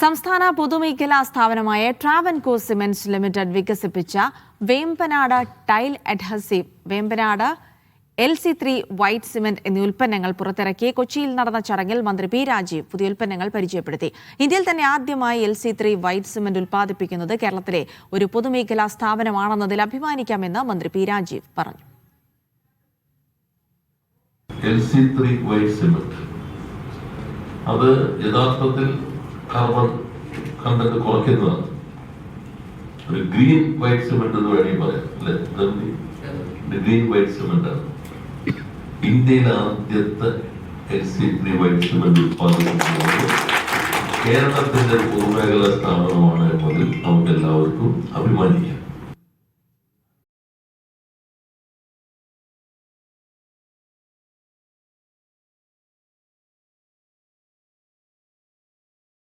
സംസ്ഥാന പൊതുമേഖലാ സ്ഥാപനമായ ട്രാവൻകോ സിമന്റ്സ് ലിമിറ്റഡ് വികസിപ്പിച്ച Vembanad tile adhesive, Vembanad LC3 white cement എന്നീ ഉൽപ്പന്നങ്ങൾ പുറത്തിറക്കി. കൊച്ചിയിൽ നടന്ന ചടങ്ങിൽ മന്ത്രി പി രാജീവ് പുതിയ ഉൽപ്പന്നങ്ങൾ പരിചയപ്പെടുത്തി. ഇന്ത്യയിൽ തന്നെ ആദ്യമായി LC3 വൈറ്റ് സിമന്റ് ഉൽപ്പാദിപ്പിക്കുന്നത് കേരളത്തിലെ ഒരു പൊതുമേഖലാ സ്ഥാപനമാണെന്നതിൽ അഭിമാനിക്കാമെന്ന് മന്ത്രി പി രാജീവ് പറഞ്ഞു. LC3 വൈറ്റ് സിമന്റ് അത് യഥാർത്ഥത്തിൽ കാർബൺ കണ്ടന്റ് കുറയ്ക്കുന്നതാണ്. ഒരു ഗ്രീൻ വൈറ്റ് സിമെന്റ് എന്ന് വേണമെങ്കിൽ പറയാം അല്ലെ. ഗ്രീൻ വൈറ്റ് സിമെന്റ് ആണ് ഇന്ത്യയിലെ ആദ്യത്തെ LC3 വൈറ്റ് സിമെന്റ് ഉത്പാദിപ്പിക്കുന്നത്. കേരളത്തിന്റെ പൊതുമേഖലാ സ്ഥാപനമാണ് എന്നതിൽ നമുക്ക് എല്ലാവർക്കും അഭിമാനിക്കാം.